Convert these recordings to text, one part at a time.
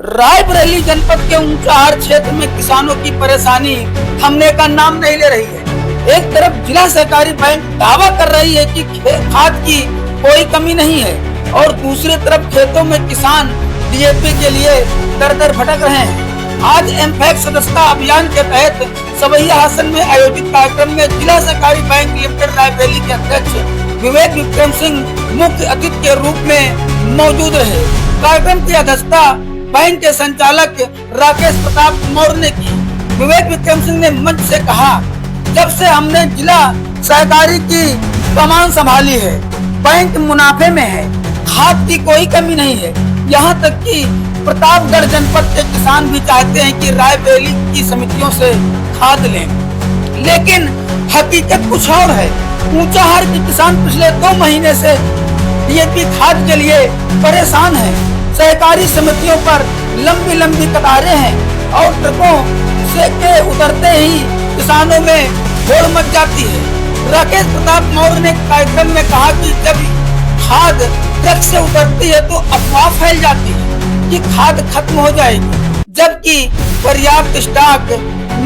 रायबरेली जनपद के ऊंचाहार क्षेत्र में किसानों की परेशानी थमने का नाम नहीं ले रही है। एक तरफ जिला सहकारी बैंक दावा कर रही है कि खाद की कोई कमी नहीं है और दूसरी तरफ खेतों में किसान डीएपी के लिए दर दर भटक रहे हैं। आज एमफैक्ट सदस्यता अभियान के तहत सवैया हासन में आयोजित कार्यक्रम में जिला सहकारी बैंक लिमिटेड रायबरेली के अध्यक्ष विवेक विक्रम सिंह मुख्य अतिथि के रूप में मौजूद रहे। कार्यक्रम की अध्यक्षता बैंक के संचालक राकेश प्रताप मौर्य ने की। विवेक विक्रम सिंह ने मंच से कहा, जब से हमने जिला सहकारी की कमान संभाली है, बैंक मुनाफे में है, खाद की कोई कमी नहीं है। यहाँ तक कि प्रतापगढ़ जनपद के किसान भी चाहते हैं कि रायबरेली की समितियों से खाद लें, लेकिन हकीकत कुछ और है। ऊंचाहार के किसान पिछले 2 महीने से डीएपी खाद के लिए परेशान हैं। सहकारी समितियों पर लंबी लंबी कतारें हैं और ट्रकों से के उतरते ही किसानों में होड़ मच जाती है। राकेश प्रताप मौर्य ने कार्यक्रम में कहा कि जब खाद ट्रक से उतरती है तो अफवाह फैल जाती है कि खाद खत्म हो जाएगी, जबकि पर्याप्त स्टॉक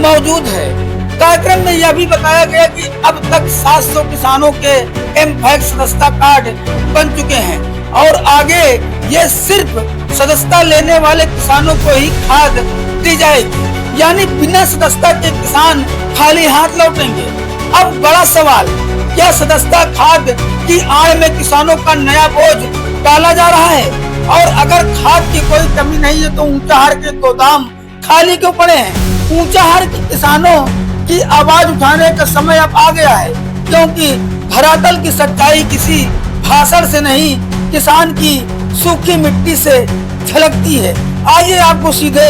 मौजूद है। कार्यक्रम में यह भी बताया गया कि अब तक 700 किसानों के एमफैक्ट सदस्यता कार्ड बन चुके हैं और आगे ये सिर्फ सदस्यता लेने वाले किसानों को ही खाद दी जाएगी, यानी बिना सदस्यता के किसान खाली हाथ लौटेंगे। अब बड़ा सवाल, क्या सदस्यता खाद की आड़ में किसानों का नया बोझ डाला जा रहा है? और अगर खाद की कोई कमी नहीं है तो ऊंचाहार के गोदाम खाली क्यों पड़े हैं? ऊंचाहार के किसानों की आवाज उठाने का समय अब आ गया है, क्योंकि धरातल की सच्चाई किसी भाषण से नहीं, किसान की सूखी मिट्टी से झलकती है। आइए आपको सीधे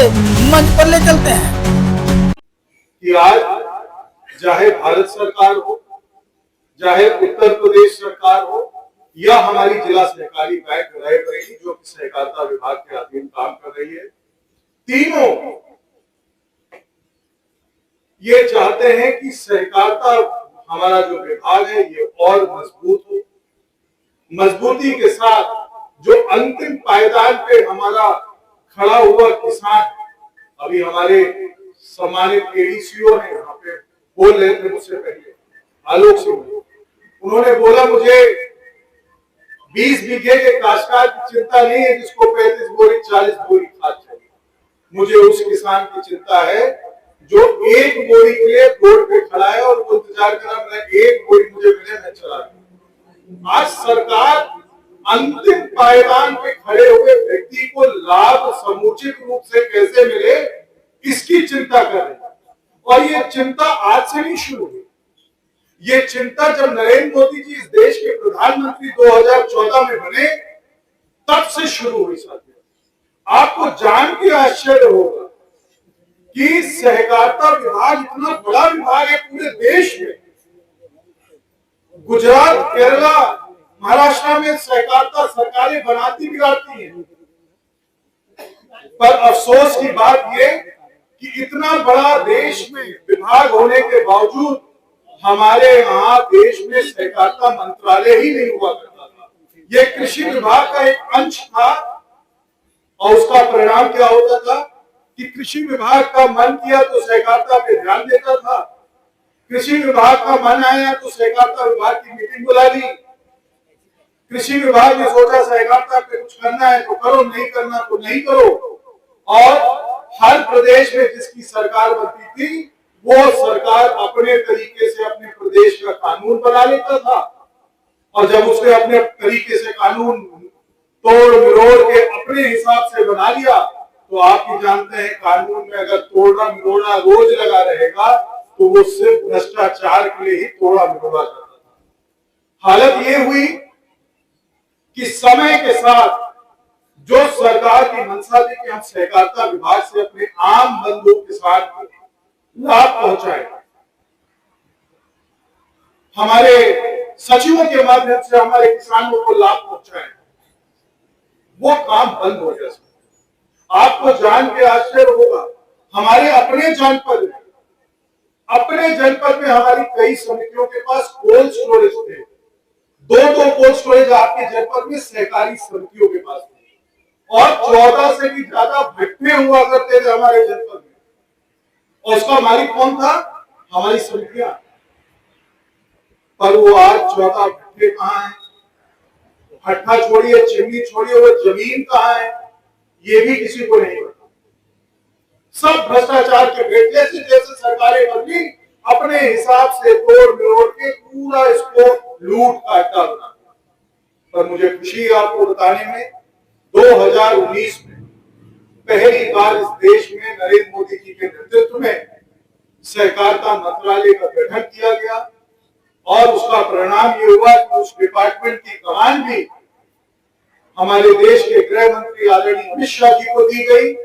मंच पर ले चलते हैं कि आज चाहे भारत सरकार हो, चाहे उत्तर प्रदेश सरकार हो या हमारी जिला सहकारी बैंक रायबरेली जो सहकारिता विभाग के अधीन काम कर रही है, तीनों ये चाहते हैं कि सहकारिता हमारा जो विभाग है ये और मजबूत हो। मजबूती के साथ जो अंतिम पायदान पे हमारा खड़ा हुआ किसान, अभी हमारे सम्मानित एडीसीओ ने यहाँ पे बोल रहे थे मुझसे पहले, आलोक सिंह, उन्होंने बोला मुझे 20 बीघे के काश्तकार की चिंता नहीं है जिसको 35 बोरी 40 बोरी खाद चाहिए। मुझे उस किसान की चिंता है जो 1 बोरी के लिए रोड पे खड़ा है और वो इंतजार कर रहा है 1 बोरी मुझे मिले मैं चला दूं। आज सरकार अंतिम पायदान पे खड़े हुए व्यक्ति को लाभ समुचित रूप से कैसे मिले इसकी चिंता कर रहे हैं। और ये चिंता आज से नहीं शुरू हुई, ये चिंता जब नरेंद्र मोदी जी इस देश के प्रधानमंत्री 2014 में बने तब से शुरू हुई। साथियों, आपको जान के आश्चर्य होगा कि सहकारिता विभाग इतना बड़ा विभाग है पूरे देश में। गुजरात, केरला, महाराष्ट्र में सहकारिता सरकारें बनाती बिगाड़ती हैं, पर अफसोस की बात यह कि इतना बड़ा देश में विभाग होने के बावजूद हमारे यहाँ देश में सहकारिता मंत्रालय ही नहीं हुआ करता था। यह कृषि विभाग का एक अंश था और उसका परिणाम क्या होता था कि कृषि विभाग का मन किया तो सहकारिता पे ध्यान देता था, कृषि विभाग का मन आया तो सहकारिता विभाग की मीटिंग बुला ली, कृषि विभाग ने सोचा सहकारिता पे कुछ करना है तो करो, नहीं करना तो नहीं करो। और हर प्रदेश में जिसकी सरकार बनती थी वो सरकार अपने तरीके से अपने प्रदेश का कानून बना लेता था, और जब उसने अपने तरीके से कानून तोड़ मरोड़ के अपने हिसाब से बना लिया तो आप ही जानते हैं कानून में अगर तोड़ना मरोड़ना रोज लगा रहेगा तो वो सिर्फ भ्रष्टाचार के लिए ही तोड़ा मरोड़ा जाता था। हालत ये हुई कि समय के साथ जो सरकार की मंशा थी कि हम सहकारिता विभाग से अपने आम बंधु किसान को लाभ पहुंचाए, हमारे सचिवों के माध्यम से हमारे किसानों को लाभ पहुंचाए, वो काम बंद हो गया। आपको जान के आश्चर्य होगा, हमारे अपने जनपद में हमारी कई समितियों के पास कोल्ड स्टोरेज थे। 2 कोल्ड स्टोरेज आपके जनपद में सहकारी समितियों के पास थे और 14 से भी ज्यादा हुआ करते थे हमारे जनपद में, और उसका मालिक कौन था? हमारी समितियां। पर वो आज 14 भट्टे कहां है? भट्टा छोड़िए, चिमनी छोड़िए, वो जमीन कहां है ये भी किसी को नहीं पता। सब भ्रष्टाचार के भेद, जैसे जैसे सरकारें बदली अपने हिसाब से तोड़ मरोड़ के पूरा इसको लूट काटता बना। पर मुझे खुशी है आपको बताने में, 2019 में पहली बार इस देश में नरेंद्र मोदी जी के नेतृत्व में सहकारिता मंत्रालय का गठन किया गया, और उसका परिणाम ये हुआ कि उस डिपार्टमेंट की कमान भी हमारे देश के गृह मंत्री आदरणीय अमित शाह जी को दी गई।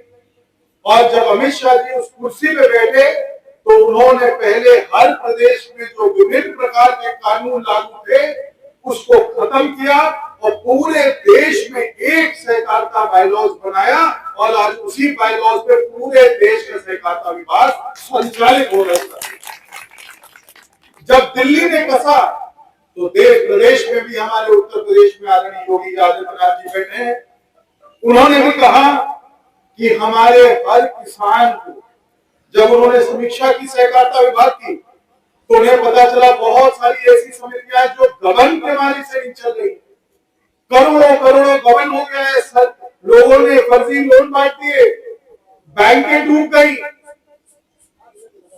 और जब अमित शाह जी उस कुर्सी पे बैठे तो उन्होंने पहले हर प्रदेश में जो विभिन्न प्रकार के कानून लागू थे उसको खत्म किया, और पूरे देश में एक सहकारिता बायलॉज बनाया, और आज उसी बायलॉज पे पूरे देश का सहकारिता विभाग संचालित हो रहा है। जब दिल्ली ने कसा तो देश प्रदेश में भी, हमारे उत्तर प्रदेश में आदरणीय योगी आदित्यनाथ जी बैठे हैं, उन्होंने भी कहा कि हमारे हर किसान को, जब उन्होंने समीक्षा की सहकारिता विभाग की तो उन्हें पता चला बहुत सारी ऐसी समितियां जो गबन के मारे से नहीं चल रही, करोड़ों करोड़ों गबन हो गया है, सर लोगों ने फर्जी लोन बांट दिए, बैंकें डूब गई,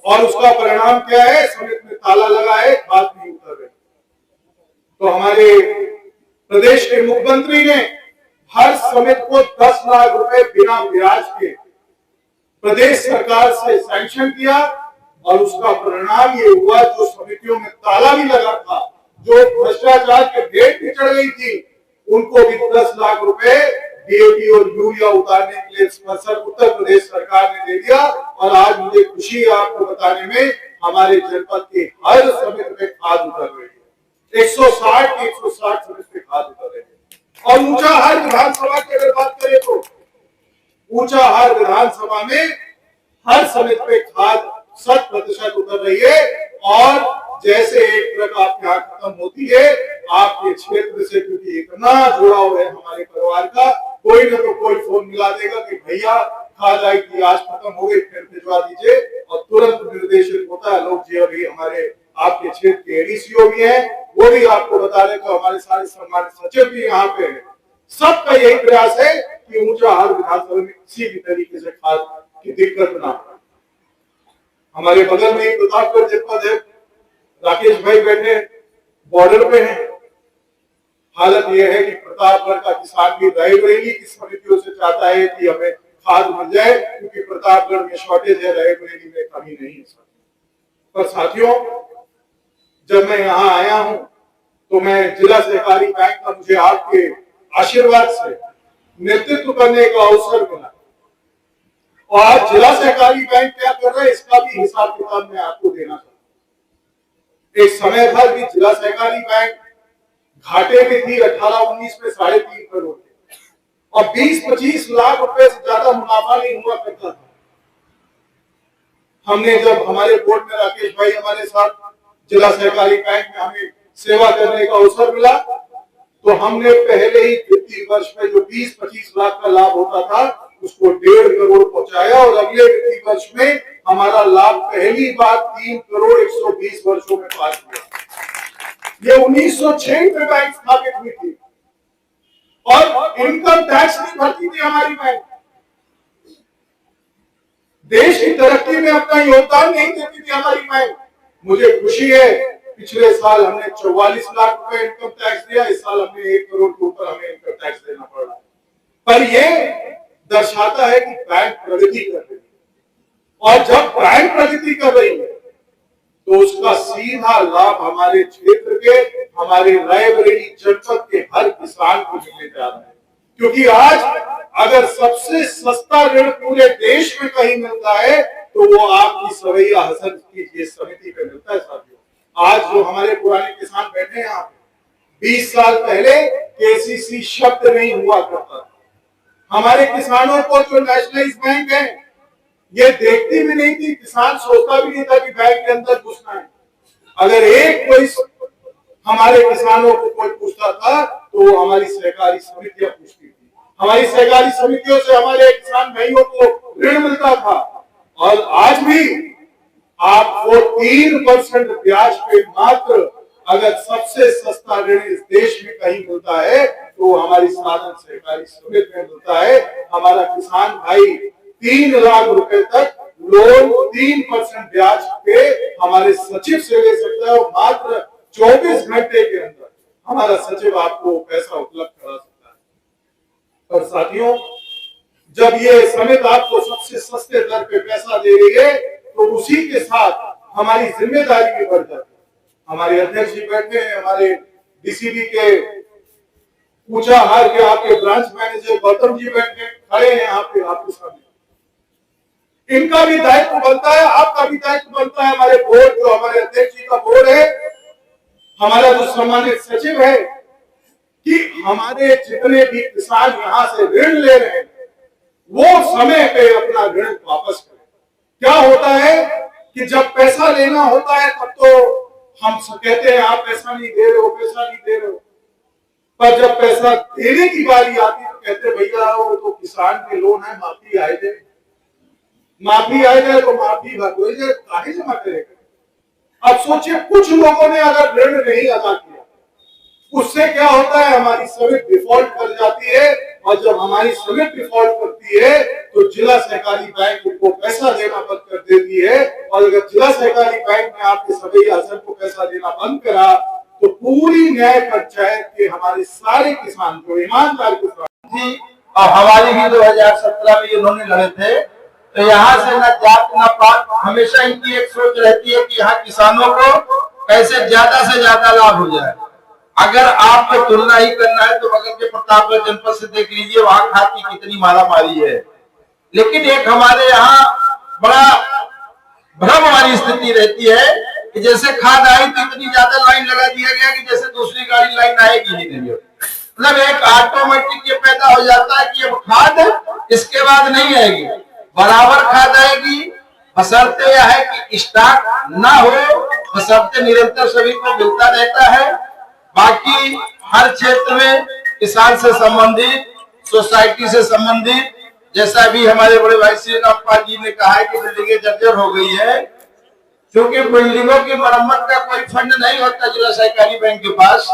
और उसका परिणाम क्या है? समिति में ताला लगा है, बात नहीं उतर रही। तो हमारे प्रदेश के मुख्यमंत्री ने हर समिति को 10 लाख रुपए बिना ब्याज के प्रदेश सरकार से सैंक्शन किया, और उसका परिणाम ये हुआ जो समितियों में ताला भी लगा था, जो भ्रष्टाचार के भेद भी चढ़ गई थी, उनको भी 10 लाख रुपए डीएपी और यूरिया उतारने के लिए उत्तर प्रदेश सरकार ने दे दिया। और आज मुझे खुशी है आपको बताने में, हमारे जनपद के हर समिति में खाद उतर रही है, 160 समिति में खाद उतर रही है। और ऊंचाहार विधानसभा की अगर बात करें तो ऊंचाहार विधानसभा में हर समिति पे खाद 100% उतर रही है, और जैसे एक ट्रक आपके यहाँ खत्म होती है, आपके क्षेत्र से, क्योंकि इतना जुड़ाव है हमारे परिवार का, कोई ना तो कोई फोन मिला देगा कि भैया खाद आई थी, आज खत्म हो गई, फिर भिजवा दीजिए, और तुरंत निर्देशित होता है। लोग जी अभी हमारे आपके क्षेत्र के एडीसीओ भी हैं, वो भी आपको बता दें, तो हमारे सारे सम्मानित सचिव भी यहाँ पे है। सबका यही प्रयास है कि ऊंचाहार विधानसभा में किसी भी तरीके से खाद की दिक्कत ना हो। हमारे बगल में एक प्रतापगढ़ जनपद है, राकेश भाई बैठे बॉर्डर पे हैं। हालत यह है कि प्रतापगढ़ का किसान भी रायबरेली की समितियों से चाहता है कि हमें खाद मिल जाए, क्योंकि प्रतापगढ़ में शॉर्टेज है, रायबरेली में कमी नहीं है। पर साथियों, जब मैं यहाँ आया हूँ तो मैं जिला सहकारी बैंक का, मुझे आपके आशीर्वाद से नेतृत्व करने का अवसर मिला, और आज जिला सहकारी बैंक क्या कर रहा है इसका भी हिसाब किताब मैं आपको देना चाहता हूँ। एक समय था कि जिला सहकारी बैंक घाटे में थी, 18-19 में 3.5 करोड़, और 20-25 लाख रुपए से ज्यादा मुनाफा नहीं हुआ करता था। हमने जब हमारे बोर्ड में राकेश भाई हमारे साथ जिला सहकारी बैंक में हमें सेवा करने का अवसर मिला, तो हमने पहले ही वित्तीय वर्ष में जो 20-25 लाख का लाभ होता था उसको 1.5 करोड़ पहुंचाया, और अगले वित्तीय वर्ष में हमारा लाभ पहली बार 3 करोड़ 120 वर्षों में पास हुआ। ये 1906 में बैंक स्थापित हुई थी, और इनकम टैक्स नहीं भरती थी हमारी बैंक, देश की तरक्की में अपना योगदान नहीं देती थी हमारी बैंक। मुझे खुशी है, पिछले साल हमने 44 लाख रुपए इनकम टैक्स दिया, इस साल हमने 1 करोड़ के ऊपर हमें इनकम टैक्स देना पड़ रहा है। पर यह दर्शाता है कि बैंक प्रगति कर रही है, और जब बैंक प्रगति कर रही है तो उसका सीधा लाभ हमारे क्षेत्र के, हमारे रायबरेली जनपद के हर किसान को मिलने जा रहा है। क्योंकि आज अगर सबसे सस्ता ऋण पूरे देश में कहीं मिलता है तो वो आपकी सवैया हसन की समिति पे मिलता है। साथियों, आज जो हमारे पुराने किसान बैठे हैं यहाँ पे, 20 साल पहले केसीसी शब्द नहीं हुआ करता था। हमारे किसानों को जो नेशनलाइज बैंक है ये देखती भी नहीं थी, किसान सोचता भी नहीं था कि बैंक के अंदर घुसना है। अगर एक कोई हमारे किसानों को कोई पूछता था तो वो हमारी सहकारी समितियां पूछती थी। हमारी सहकारी समितियों से हमारे किसान भाइयों को आज भी आपको 3% ब्याज पे मात्र अगर सबसे सस्ता ऋण इस देश में कहीं मिलता है तो हमारी साधन सहकारी समिति में मिलता है। हमारा किसान भाई 3 लाख रुपए तक लोन 3% ब्याज पे हमारे सचिव से ले सकता है और मात्र 24 घंटे के अंदर हमारा सचिव आपको पैसा उपलब्ध करा सकता है। और साथियों, जब ये समिति आपको सबसे सस्ते दर पे पैसा दे रही है तो उसी के साथ हमारी जिम्मेदारी भी बढ़ जाती है। हमारे अध्यक्ष जी बैठे हैं, हमारे डीसीबी के ऊंचा हार के आपके ब्रांच मैनेजर गौतम जी बैठे खड़े हैं यहाँ पे आपके सामने। इनका भी दायित्व बनता है, आपका भी दायित्व बनता है। हमारे बोर्ड, जो हमारे अध्यक्ष जी का बोर्ड है, हमारा जो सम्मानित सचिव है, कि हमारे जितने भी किसान यहाँ से ऋण ले रहे हैं वो समय पे अपना ऋण वापस करें। क्या होता है कि जब पैसा लेना होता है तब तो हम कहते हैं आप पैसा नहीं दे रहे हो, पैसा नहीं दे रहे हो, पर जब पैसा देने की बारी आती तो कहते भैया वो तो किसान के लोन है, माफी आए थे, माफी आए थे तो माफी भरवाइए, काहे जमा करेगा। अब सोचिए कुछ लोगों ने अगर ऋण नहीं अदा किया उससे क्या होता है, हमारी समिति डिफॉल्ट कर जाती है और जब हमारी समिति डिफॉल्ट करती है तो जिला सहकारी बैंक उनको पैसा देना बंद कर देती है। और अगर जिला सहकारी बैंक ने आपके सभी अफसर को पैसा देना बंद करा तो पूरी न्याय पंचायत के हमारे सारे किसान जो ईमानदार किसान थी और हमारी भी 2017 में इन्होंने लड़े थे, तो यहाँ से न जात न पात, हमेशा इनकी एक सोच रहती है कि यहाँ किसानों को कैसे ज्यादा से ज्यादा लाभ हो जाए। अगर आपको तुलना ही करना है तो बगल के प्रतापगढ़ जनपद से देख लीजिए, वहां खाद की कितनी मारामारी है। लेकिन एक हमारे यहाँ बड़ा भ्रम वाली स्थिति रहती है कि जैसे खाद आई तो इतनी ज्यादा लाइन लगा दिया गया कि जैसे दूसरी गाड़ी लाइन आएगी ही नहीं। मतलब एक ऑटोमेटिक ये पैदा हो जाता है कि अब खाद इसके बाद नहीं आएगी, बराबर खाद आएगी, बशर्ते यह है कि स्टॉक ना हो, बशर्ते निरंतर सभी को मिलता रहता है। बाकी हर क्षेत्र में किसान से संबंधित, सोसाइटी से संबंधित, जैसा भी हमारे बड़े भाई श्री रामपाल जी ने कहा है कि बिल्डिंगें जर्जर हो गई है, क्योंकि बिल्डिंगों की मरम्मत का कोई फंड नहीं होता जिला सहकारी बैंक के पास।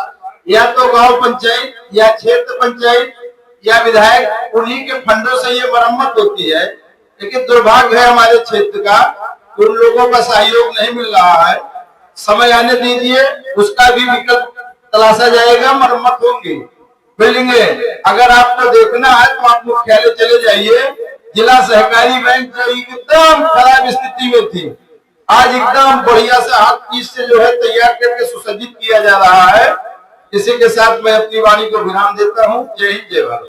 या तो गांव पंचायत या क्षेत्र पंचायत या विधायक, उन्हीं के फंडों से ये मरम्मत होती है। लेकिन दुर्भाग्य है हमारे क्षेत्र का, उन लोगों का सहयोग नहीं मिल रहा है। समय आने दीजिए, उसका भी विकल्प तलाशा जाएगा, मरम्मत होंगी। बिल्डिंगे अगर आपको देखना है तो आप मुख्यालय चले जाइए। जिला सहकारी बैंक जो एकदम खराब स्थिति में थी, आज एकदम बढ़िया से हाथ पीस से जो है तैयार करके सुसज्जित किया जा रहा है। इसी के साथ मैं अपनी वाणी को विराम देता हूँ। जय हिंद, जय भारत।